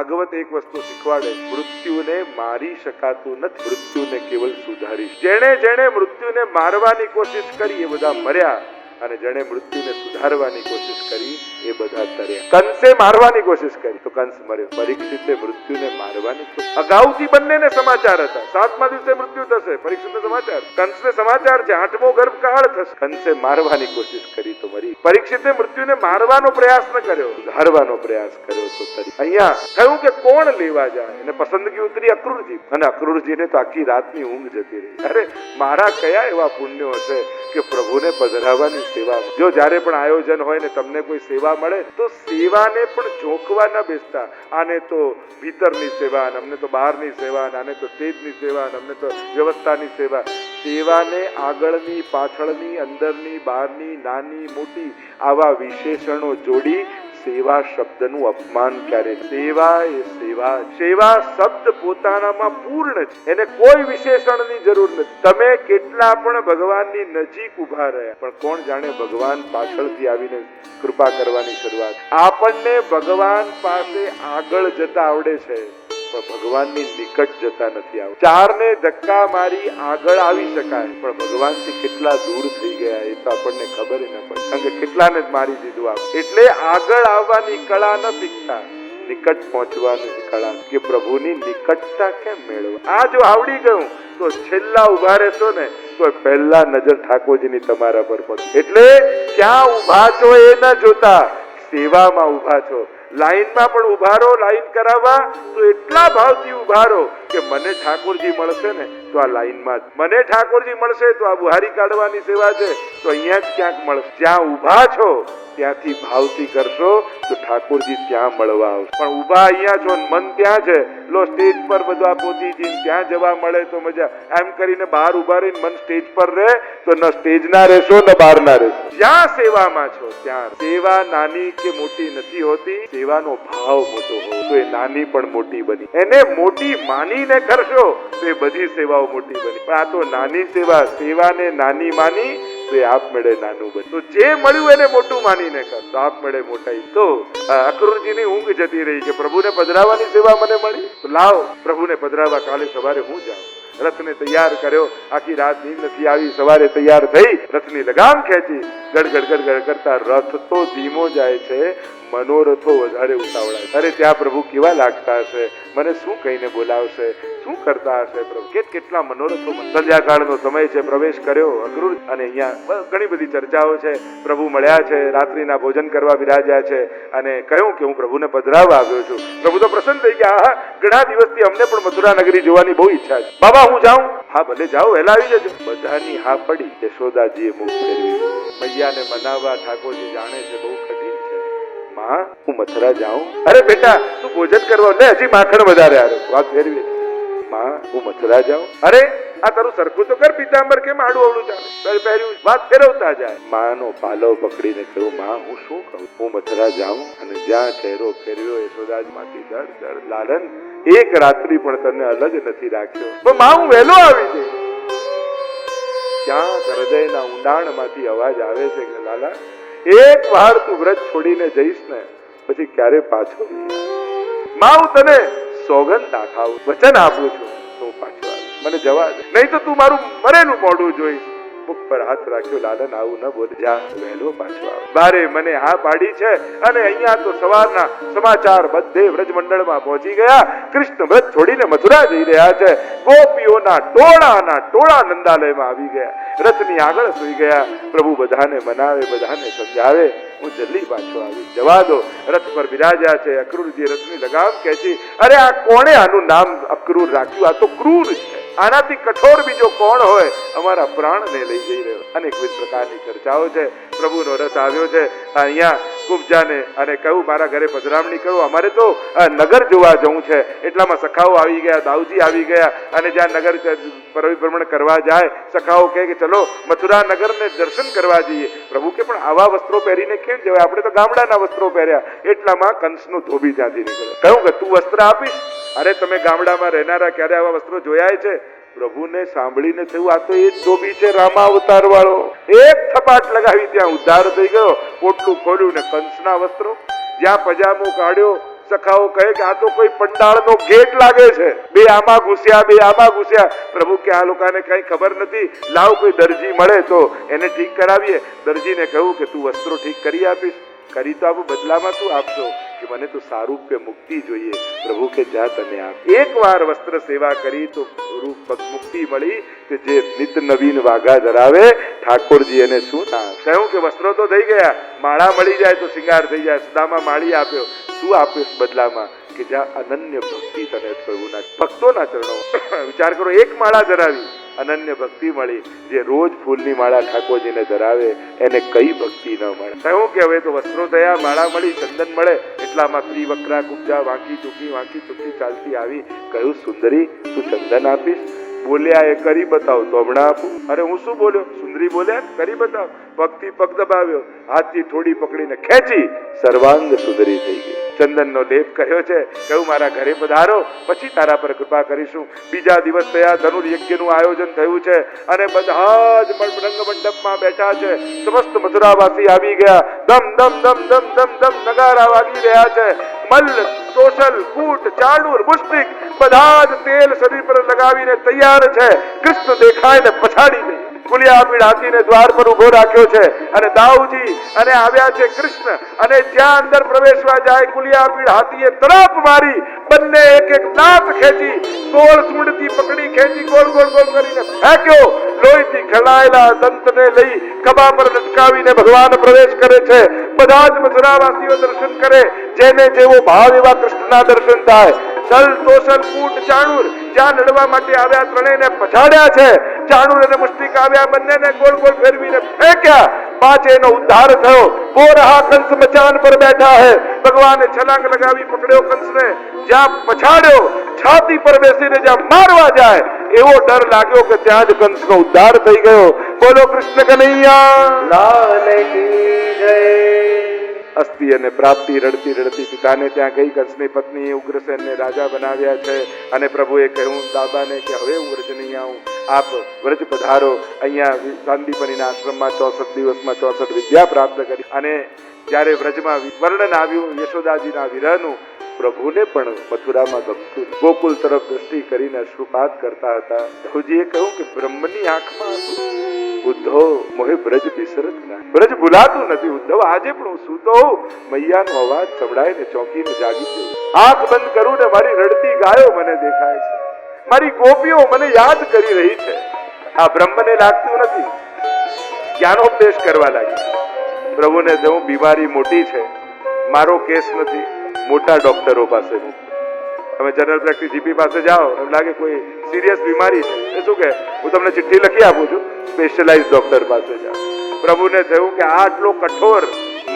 ભાગવત એક વસ્તુ શીખવાડે, મૃત્યુને મારી શકાતું નથી, મૃત્યુને કેવલ સુધારી. જેણે જેણે મૃત્યુને મારવાની કોશિશ કરી એ બધા મર્યા, અને જેણે મૃત્યુને સુધારવાની કોશિશ કરી એ બધા તર્યા. કંસે મારવાની કોશિશ કરી તો કંસ મર્યો, પરીક્ષિતે મૃત્યુને મારવાની કોશિશ. અગાઉથી બંનેને સમાચાર હતા, 7મા દિવસે મૃત્યુ થશે, પરીક્ષિતને સમાચાર, કંસને સમાચાર છે 8મો ગર્ભકાળ થશે. કંસે મારવાની કોશિશ કરી તો મરી. પરીક્ષિતે મૃત્યુને મારવાનો પ્રયાસ ન કર્યો, સુધારવાનો પ્રયાસ કર્યો તો તરી. અહીંયા કહ્યું કે કોણ લેવા જાય, એને પસંદગી ઉતરી અક્રૂરજી, અને અક્રૂરજીને તો આખી રાતની ઊંઘ જતી રહી. અરે મારા કયા એવા પુણ્યો હશે કે પ્રભુને પધરાવવાની સેવા. જો જ્યારે પણ આયોજન હોય ને તમને કોઈ સેવા મળે તો સેવાને પણ જોખવા ન બેસતા. આને તો ભીતરની સેવા, અમને તો બહારની સેવા, આને તો સ્ટેજની સેવા, અમને તો વ્યવસ્થાની સેવા. સેવાને આગળની, પાછળની, અંદરની, બહારની, નાની, મોટી આવા વિશેષણો જોડી સેવા શબ્દનું અપમાન કરે. સેવા એ સેવા, સેવા શબ્દ પોતાનામાં પૂર્ણ છે, એને કોઈ વિશેષણની જરૂર નથી. તમે કેટલા પણ ભગવાનની નજીક ઉભા રહ્યા, પણ કોણ જાણે ભગવાન પાછળથી આવીને કૃપા કરવાની શરૂઆત. આપણને ભગવાન પાસે આગળ જતા આવડે છે, પણ ભગવાનની નિકટ જતા નથી આવડતું. ચારને ધક્કા મારી આગળ આવી શકાય, પણ ભગવાનથી કેટલા દૂર થઈ ગયા એ તો આપણને ખબર ન પડે, કારણ કે કેટલાને જ મારી દીધું આપ. એટલે આગળ આવવાની કળા ન શીખતા, નિકટ પહોંચવાની કળા, કે પ્રભુની નિકટતા કેમ મેળવવા. આ જો આવડી ગયું તો છેલ્લા ઉભા રહેશો ને તો પહેલા નજર ઠાકોરજીની તમારા પર પડશે. એટલે ક્યાં ઉભા છો એ ન જોતા, સેવામાં ઉભા છો. લાઈનમાં પણ ઉભા રહો, લાઈન કરાવવા તો એટલા ભાવથી ઉભા રહો કે મને ઠાકોરજી મળશે ને તો આ લાઈનમાં જ, મને ઠાકોરજી મળશે તો આ બુહારી કાઢવાની સેવા છે તો અહીંયા જ ક્યાંક મળશે. જ્યાં ઉભા છો ત્યાંથી ભાવથી કરશો તો ઠાકોરજી ત્યાં મળવા આવશે. પણ ઉભા અહીંયા છો, મન ત્યાં છે, લો સ્ટેજ પર બધા પોતીજી ત્યાં જવા મળે તો મજા, એમ કરીને બહાર ઉભા રહીને મન સ્ટેજ પર રહે તો ન સ્ટેજ ના રહેશો ન બહાર ના રહેશો. જ્યાં સેવામાં છો ત્યાં સેવા નાની કે મોટી નથી હોતી, સેવાનો ભાવ મોટો હોય તો એ નાની પણ મોટી બની. એને મોટી માનીને કરશો તો એ બધી સેવાઓ મોટી બની. પણ આ તો નાની સેવા, સેવાને નાની માની તો એ આપમેળે નાનું બને. તો જે મળ્યું એને મોટું માનીને કર તો આપમેળે મોટાઈ. તો અક્રૂરજીની ઊંઘ જતી રહી કે પ્રભુને પધરાવવાની સેવા મને મળી, તો લાવ પ્રભુને પધરાવવા કાલે સવારે હું જાઉં. રથને તૈયાર કર્યો, આખી રાત નીંદ નથી આવી, સવારે તૈયાર થઈ, રથની લગામ ખેંચી, ગડગડ ગડગડ કરતા રથ તો ધીમો જાય છે, મનોરથો વધારે ઉતાવળાય. અરે ત્યાં પ્રભુ કેવા લાગતા હશે, મને શું કહીને બોલાવશે, શું કરતા હશે પ્રભુ, કેટલા મનોરથો. સંધ્યાકાળનો સમય છે, પ્રવેશ કર્યો અક્રૂર, અને અહીંયા ઘણી બધી ચર્ચાઓ છે. પ્રભુ મળ્યા છે, રાત્રિના ભોજન કરવા બિરાજ્યા છે, અને કહ્યું કે હું પ્રભુને પધરાવવા આવ્યો છું. પ્રભુ તો પ્રસન્ન થઈ ગયા, હા ઘણા દિવસથી અમને પણ મથુરા નગરી જોવાની બહુ ઈચ્છા છે. બાબા હું જાઉં? હા ભલે જાઓ, વહેલા આવી જજો. બધાની હા પડી. યશોદાજીએ મુખ ફેરવી. મૈયાને મનાવવા ઠાકોરજી જાણે છે બહુ કઠિન છે. માં હું મથુરા જાઉં? અરે બેટા તું ભોજન કરવા લે, હજી માખણ વધારે આવ્યો. વાત ફેરવી. માં હું મથુરા જાઉં? અરે આ તારું સરખું તો કર, પીતાંબર કેમ આડું અવળું ચાલે પહેર્યું? વાત ફેરવતા જાય. માનો પાલવ પકડીને કહ્યું, માં હું શું કહું, હું મથુરા જાઉં? અને જ્યાં ચહેરો ફેરવ્યો યશોદાજી માંથી દળ દળ. લાલન એક રાત્રિ પણ તને અલગ નથી રાખ્યો, તો માં હું વહેલો આવી જઈશ. ક્યાં હૃદયના ઊંડાણ માંથી અવાજ આવે છે કે લાલા એક વાર તું વ્રત છોડીને જઈશ ને પછી ક્યારે પાછો નહીં આવે. માં હું તને સોગંદ દાખાવું, વચન આપું છું, તું પાછો આવે, મને જવા દે, નહીં તો તું મારું મરેલું મોઢું જોઈશ. મુખ પર હાથ રાખ્યો. લાલન આવું ન બોલ, જા વહેલો પાછો આવે. બારે મને હા પાડી છે, અને અહીંયા તો સવારના સમાચાર બધે વ્રજમંડળમાં પહોંચી ગયા. કૃષ્ણ વ્રત છોડીને મથુરા જઈ રહ્યા છે. ગોપીઓના ટોળા નંદાલયમાં આવી ગયા, રથની આગળ સુઈ ગયા. પ્રભુ બધાને મનાવે, બધાને સમજાવે, હું જલ્દી પાછો આવી, જવા દો. રથ પર બિરાજ્યા છે. અક્રૂરજી રથની લગામ ખેંચી. અરે આ કોણે આનું નામ અક્રૂર રાખ્યું? આ તો ક્રૂર છે, આનાથી કઠોર બીજો કોણ હોય? અમારા પ્રાણને લઈ જઈ રહ્યો. અનેકવિધ પ્રકારની ચર્ચાઓ છે. પ્રભુનો રથ આવ્યો છે અહીંયા કુબજાને, અને કહ્યું મારા ઘરે પધરામણી કરો, અમારે તો નગર જોવા જવું છે. એટલામાં સખાઓ આવી ગયા, દાઉજી આવી ગયા, અને જ્યાં નગર પરિભ્રમણ કરવા જાય સખાઓ કહે કે ચલો મથુરા નગરને દર્શન કરવા જઈએ. પ્રભુ કે પણ આવા વસ્ત્રો પહેરીને કેમ જવાય, આપણે તો ગામડાના વસ્ત્રો પહેર્યા. એટલામાં કંસનું ધોબી ત્યાંથી નીકળ્યો. કહ્યું કે તું વસ્ત્ર આપીશ? અરે તમે ગામડામાં રહેનારા ક્યારે આવા વસ્ત્રો જોયા છે? પ્રભુને સાંભળીને થયું આ તો એ જ ધોબી છે, રામા અવતાર વાળો. એક થપાટ લગાવી ત્યાં ઉદ્ધાર થઈ ગયો. પોટલું ખોલ્યું ને કંસના વસ્ત્રો, જ્યાં પજામો કાઢ્યો સખાઓ કહે કે આ તો કોઈ પંડાળનો ગેટ લાગે છે, બે આમાં ઘૂસ્યા બે આમાં ઘૂસ્યા. પ્રભુ કે આ લોકોને કઈ ખબર નથી, લાવ કોઈ દરજી મળે તો એને ઠીક કરાવીએ. દરજીને કહ્યું કે તું વસ્ત્રો ઠીક કરી આપીશ? કરી તો આપું, બદલામાં શું આપશો? કે મને તો સારૂપ્ય મુક્તિ જોઈએ. પ્રભુ કે જા તને આપ. એકવાર વસ્ત્ર સેવા કરી તો મુક્તિ મળી કે જે નિત નવીન વાઘા ધરાવે ઠાકોરજી એને શું ના કહ્યું કે વસ્ત્રો તો થઈ ગયા, માળા મળી જાય તો શિંગાર થઈ જાય. સદામાં માળી આપ્યો, શું આપ્યો બદલામાં? કે જ્યાં અનન્ય ભક્તિ તને પ્રભુના ભક્તોના ચરણો. વિચાર કરો, એક માળા ધરાવી, અનન્ય ભક્તિ મળી. જે રોજ ફૂલની માળા ઠાકોરજીને ધરાવે એને કઈ ભક્તિ ન મળે. કહ્યું કે હવે તો વસ્ત્રો થયા, માળા મળી, ચંદન મળે, એટલામાં ત્રિવક્રા કુબ્જા વાંકી ચૂકી ચાલતી આવી. કહ્યું સુંદરી તું ચંદન આપીશ? બોલ્યા એ કરી બતાવ તો હમણાં આપું. અરે હું શું બોલ્યો? સુંદરી બોલ્યા કરી બતાવ. પગથી પગ દબાવ્યો, હાથથી થોડી પકડીને ખેંચી, સર્વાંગ સુંદરી થઈ ગઈ. ચંદનનો લેપ કર્યો છે. કહ્યું મારા ઘરે પધારો, પછી તારા પર કૃપા કરીશું. બીજા દિવસ થયા, ધનુર્યજ્ઞનું આયોજન થયું છે અને બધા જ રંગ મંડપમાં બેઠા છે. સમસ્ત મથુરાવાસી આવી ગયા. દમ દમ દમ દમ દમ દમ નગારા વાગી રહ્યા છે. મલ્લ, તોષલ, કૂટ, ચાણૂર, મુષ્ટિક બધા જ તેલ શરીર પર લગાવીને તૈયાર છે. કૃષ્ણ દેખાય ને પછાડી ગઈ. કુલિયાપીડ હાથીને દ્વાર પર ઉભો રાખ્યો છે અને દાઉજી અને આવ્યા છે કૃષ્ણ. અને જ્યાં અંદર પ્રવેશવા જાય કુલિયાપીડ હાથીએ તરફ મારી, બંને એક એક દાંત ખેંચી, ગોળ સૂંઢથી પકડી ખેંચી ગોળ ગોળ ગોળ કરીને ફેંક્યો. લોહીથી ખલાયેલા દંતને લઈ ખભા પર લટકાવીને ભગવાન પ્રવેશ કરે છે. બધા જ મથુરાવાસીઓ દર્શન કરે. જેને જેવો ભાવ એવા કૃષ્ણના દર્શન થાય. સલ, તોષલ, કૂટ, ચાણૂર જ્યાં લડવા માટે આવ્યા ત્રણેયને પછાડ્યા છે. ચાણૂર અને મુષ્ટિક આવ્યા, બંનેને ગોળ ગોળ ફેરવીને ફેંક્યા. પાંચેયનો ઉદ્ધાર થયો. વો રહા કંસ મચાન પર બેઠા હે. ભગવાને છલાંગ લગાવી પકડ્યો કંસને. જ્યાં પછાડ્યો, છાતી પર બેસીને જ્યાં મારવા જાય એવો ડર લાગ્યો કે ત્યાં જ કંસનો ઉદ્ધાર થઈ ગયો. બોલો કૃષ્ણ કનૈયા લાલ કી જય. અસ્તિ અને પ્રાપ્તિ રડતી રડતી પિતાને ત્યાં ગઈ. કંસની પત્ની ઉગ્રસેનને રાજા બનાવ્યા છે અને પ્રભુએ કહ્યું દાદાને કે હવે હું વ્રજ નહીં આવું, આપ વ્રજ પધારો. અહીંયા સાંદીપનીના આશ્રમમાં 64 દિવસમાં 64 વિદ્યા પ્રાપ્ત કરી. અને જ્યારે વ્રજમાં વર્ણન આવ્યું યશોદાજીના વિરહનું, પ્રભુને પણ મથુરામાં ગમતું. ગોકુલ તરફ દ્રષ્ટિ કરીને અશ્રુપાત કરતા હતા. પ્રભુજીએ કહ્યું કે બ્રહ્મની આંખમાં ઉદ્ધવ મોહે બ્રજ બિસરત ના. બ્રજ ભૂલાતું નથી ઉદ્ધવ. આજે પણ હું સૂતો હોઉં, મૈયાનો અવાજ સંભળાય ને ચોંકીને જાગી જઉં. આંખ બંધ કરું ને મારી રડતી ગાયો મને દેખાય છે. મારી ગોપીઓ મને યાદ કરી રહી છે. આ બ્રહ્મને લાગતું નથી. જ્ઞાનોપદેશ કરવા લાગી. પ્રભુને કહ્યું બીમારી મોટી છે, મારો કેસ નથી, મોટા ડોક્ટરો પાસે નથી. તમે જનરલ પ્રેક્ટિસ જીપી પાસે જાઓ, એમ લાગે કોઈ સિરિયસ બીમારી છે, એ શું કે હું તમને ચિઠ્ઠી લખી આપું છું, સ્પેશિયલાઇઝ ડોક્ટર પાસે જાઓ. પ્રભુને થયું કે આટલો કઠોર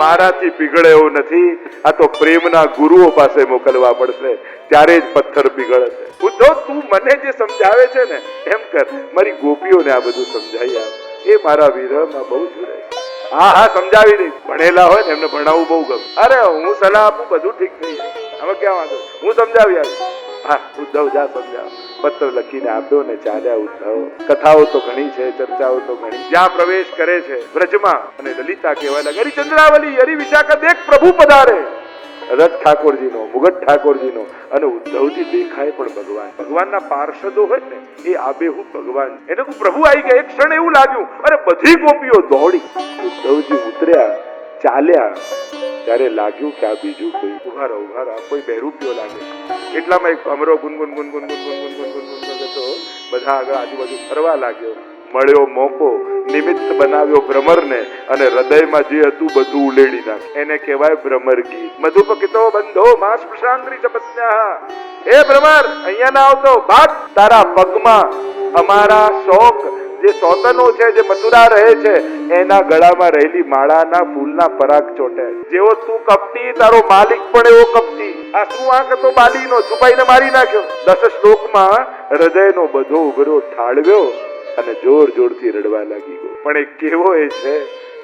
મારાથી પીગળે એવું નથી, આ તો પ્રેમના ગુરુઓ પાસે મોકલવા પડશે, ત્યારે જ પથ્થર પીગળશે. ઉદ્ધવ તું મને જે સમજાવે છે ને એમ કર, મારી ગોપીઓને આ બધું સમજાવી આપ. એ મારા વિરહમાં બહુ જોડાય. હા હા સમજાવી દઈશ. ભણેલા હોય ને એમને ભણાવવું બહુ ગમે. અરે હું સલાહ આપું બધું ઠીક થઈ જાય. હવે ક્યાં વાંધો, હું સમજાવી આવીશ. હા ઉદ્ધવ જા સમજાવ. પત્ર લખીને આપ્યો ને ચાલ્યા ઉદ્ધવ. કથાઓ તો ઘણી છે, ચર્ચાઓ તો ઘણી. જ્યાં પ્રવેશ કરે છે વ્રજમાં અને લલિતા કહેવા લાગે હરિ ચંદ્રાવલી હરિ વિશાખા દેખ પ્રભુ પધારે. રથ ઠાકોરજીનો, મુગટ ઠાકોરજીનો અને ઉદ્ધવજી દેખાય પણ ભગવાન. ભગવાનના પાર્ષદો હોય ને એ આબેહૂબ ભગવાન. એને કોઈ પ્રભુ આવી ગયા. એક ક્ષણ એવું લાગ્યું અરે બધી ગોપીઓ દોડી. ઉદ્ધવજી ઉતર્યા, ચાલ્યા, ત્યારે લાગ્યું કે આ બીજું કોઈ. ઉભા રહો કોઈ બહેરૂપિયો લાગે. એટલામાં એક ભમરો ગુનગુન ગુનગુન ગુનગુન ગુનગુન ગુનગુન કરતો બધા આગળ આજુબાજુ ફરવા લાગ્યો. મળ્યો મોકો, નિમિત્ત બનાવ્યો ભ્રમરને અને હૃદયમાં જે હતું બધું ઉલેડી નાખ. એને કહેવાય ભ્રમર ગીત. મધુપકિતો બંધો માસ પ્રશાંત્રી ચપત્ન્યા. એ ભ્રમર અહીંયા ના આવતો, ભાગ. તારા પગમાં અમારા શોક જે સોતનો છે, જે મથુરા રહે છે, એના ગળામાં રહેલી માળાના ફૂલના પરાગ ચોટે. જેવો તું કપટી, તારો માલિક પણ એવો કપટી. આ શું આંખ હતો બાલીનો, છુપાઈને મારી નાખ્યો. 10 શ્લોકમાં હૃદયનો બધો ઉભરો ઠાળવ્યો અને જોર જોરથી રડવા લાગી ગયો. પણ એ કેવો એ છે,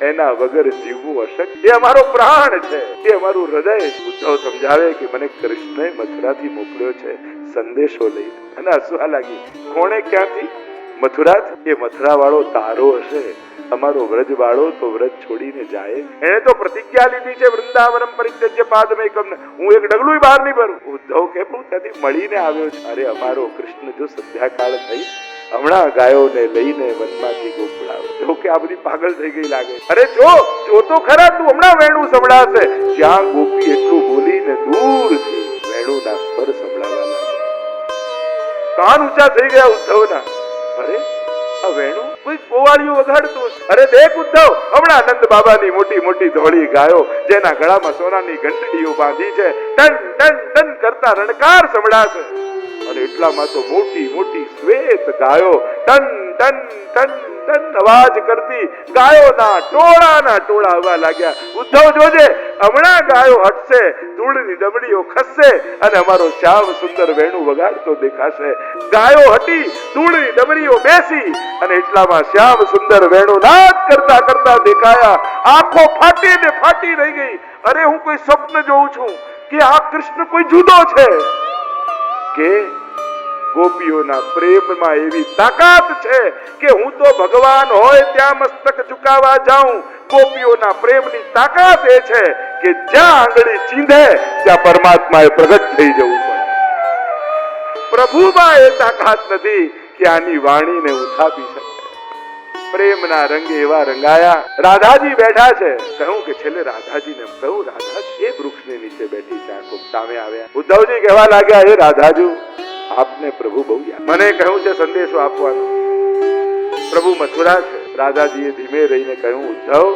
એના વગર જીવવું અશક્ય. એ અમારો પ્રાણ છે, એ અમારું હૃદય. ઉદ્ધવ સમજાવે કે મને કૃષ્ણએ મથુરાથી મોકલ્યો છે સંદેશો લઈ. અને હસવા લાગી. કોણે ક્યાંથી? મથુરા એ મથુરા વાળો તારો હશે, અમારો વ્રજ વાળો તો વ્રજ છોડીને જાય. એને તો પ્રતિજ્ઞા લીધી છે વૃંદાવનમ પરિત્યજ્ય પાદમેકમ, હું એક ડગલું બહાર નહીં ભરું. ઉદ્ધવ કે હું ત્યાંથી મળીને આવ્યો છું. અરે અમારો કૃષ્ણ જો સંધ્યાકાળ થઈ હમણાં ગાયોને લઈને વનમાંથી ગોકુળ આવે. જો કે આ બધી પાગલ થઈ ગઈ લાગે. અરે જો તો ખરા, તું હમણાં વેણું સંભળાશે. જ્યાં ગોપી એટલું બોલીને દૂરથી વેણુના સ્વર સંભળાવા લાગે. કાન ઊંચા થઈ ગયા ઉદ્ધવના. અરે આ વેણું કોઈ કોવાળીઓ વગાડતું. અરે દેખ ઉદ્ધવ, હમણાં નંદ બાબાની મોટી મોટી ધોળી ગાયો જેના ગળામાં સોનાની ઘંટડીઓ બાંધી છે ટન ટન ટન કરતા રણકાર સંભળાશે. અને એટલામાં તો મોટી મોટી શ્વેત ગાયો ટન ટન ટન ટન અવાજ કરતી ગાયોના ટોળા આવવા લાગ્યા. ઉદ્ધવ જોજે, હમણાં ગાયો હટશે, ધૂળની દમડીઓ ખસશે અને અમારો શ્યામ સુંદર વેણુ વગાડતો દેખાશે. ગાયો હટી, ધૂળની દમડીઓ બેસી અને એટલામાં શ્યામ સુંદર વેણુ નાદ કરતા કરતા દેખાયા. આંખો ફાટી રહી ગઈ. અરે હું કોઈ સ્વપ્ન જોઉં છું કે આ કૃષ્ણ કોઈ જુદો છે કે ગોપીઓના પ્રેમમાં એવી તાકાત છે કે હું તો ભગવાન હોય ત્યાં મસ્તક ઝુકાવા જાઉં. ગોપીઓના પ્રેમની તાકાત એ છે કે જ્યાં આંગળી ચીંધે ત્યાં પરમાત્માએ પ્રગટ થઈ જવું પડે. પ્રભુમાં એ તાકાત નથી કે આની વાણીને ઉથાપી શકે. પ્રેમના રંગે એવા રંગાયા. રાધાજી બેઠા છે. કહું કે છેલ્લે રાધાજીને કહું, રાધાજી એ વૃક્ષની નીચે બેઠી ચાકો સામે આવ્યા. ઉદ્ધવજી કહેવા લાગ્યા, હે રાધાજુ, આપને પ્રભુ બહુ યાદ. મને કહ્યું છે સંદેશો આપવાનો. પ્રભુ મથુરા છે. રાધાજીએ ધીમે રહીને કહ્યું, ઉદ્ધવ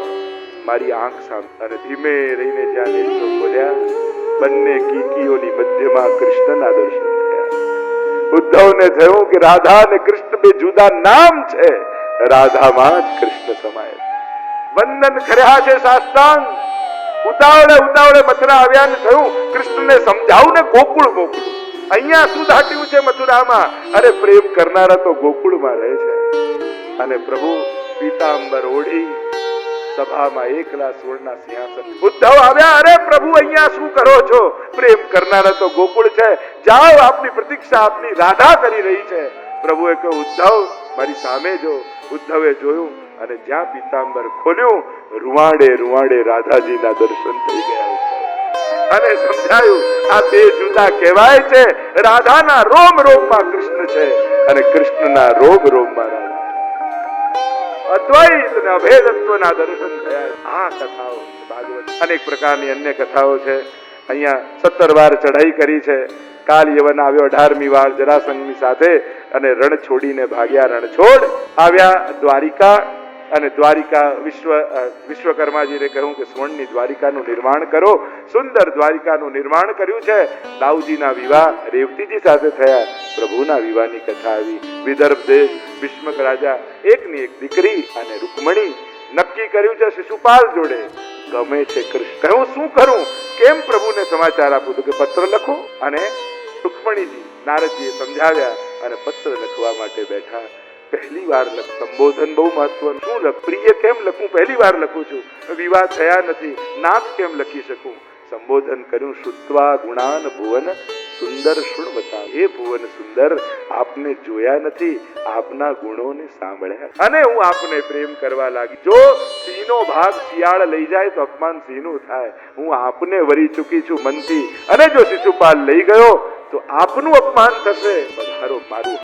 મારી આંખ સામે. અને ધીમે રહીને જ્યાં નેત્રો ખોલ્યા બંને કીકીઓની મધ્યમાં કૃષ્ણના દર્શન થયા. ઉદ્ધવને થયું કે રાધા અને કૃષ્ણ બે જુદા નામ છે, રાધામાં જ કૃષ્ણ સમાય. વંદન કર્યા છે સાષ્ટાંગ. ઉતાવળે મથુરા આવ્યા ને થયું કૃષ્ણને સમજાવું ને ગોકુળ મોકલું. અહીંયા શું દાટ્યું છે મથુરામાં? અરે પ્રેમ કરનારા તો ગોકુળમાં રહે છે. અને પ્રભુ પીતાંબર ઓઢી સભામાં એકલા સુવર્ણના સિંહાસન. ઉદ્ધવ આવ્યા. અરે પ્રભુ અહીંયા શું કરો છો? પ્રેમ કરનારા તો ગોકુળ છે, જાઓ, આપની પ્રતીક્ષા આપની રાધા કરી રહી છે. પ્રભુએ કહ્યું, ઉદ્ધવ મારી સામે જો. ઉદ્ધવે જોયું અને જ્યાં પીતાંબર ખોલ્યું રૂવાડે રાધાજીના દર્શન થઈ ગયા. અને સમજાયું આ બે જુદા કહેવાય છે. રાધાના રોમ રોમમાં કૃષ્ણ છે અને કૃષ્ણના રોમ રોમમાં રાધા. અદ્વૈત અને અભેદત્વના દર્શન થયા. આ કથાઓ ભાગવત. અનેક પ્રકારની અન્ય કથાઓ છે. અહીંયા 17 વાર ચઢાઈ કરી છે. કાલ યવન આવ્યો 18મી વાર જરાસંઘની સાથે અને રણ છોડીને ભાગ્યા. રણછોડ આવ્યા દ્વારિકા. અને દ્વારિકા વિશ્વકર્માજીને કહ્યું કે સ્વર્ણની દ્વારિકાનું નિર્માણ કરો. સુંદર દ્વારિકાનું નિર્માણ કર્યું છે. દાઉજીના વિવાહ રેવતીજી સાથે થયા. પ્રભુના વિવાહની કથા આવી. વિદર્ભ દેશ ભીષ્મક રાજા એકની એક દીકરી અને રૂકમણી નક્કી કર્યું છે શિશુપાલ જોડે ગમે છે કૃષ્ણ. કહ્યું શું કરું, કેમ પ્રભુને સમાચાર આપું? તો કે પત્ર લખો. અને રૂકમણીજી નારદજીએ સમજાવ્યા અને પત્ર લખવા માટે બેઠા. પહેલી વાર સંબોધન બહુ મહત્વનું. શું પ્રિય કેમ લખું? પહેલી વાર લખું છું. વિવાહ થયા નથી, નાથ કેમ લખી શકું? સંબોધન કર્યું. શુત્વા ગુણાન ભુવન સુંદર શુણવતા. હે ભુવન સુંદર, આપને જોયા નથી, આપના ગુણોને સાંભળ્યા અને હું આપને પ્રેમ કરવા લાગી. જો સિંહનો ભાગ શિયાળ લઈ જાય તો અપમાન સિંહનું થાય. હું આપને વરી ચૂકી છું મનથી, અને જો શિશુપાલ લઈ ગયો તો આપનું અપમાન થશે. પધારો મારું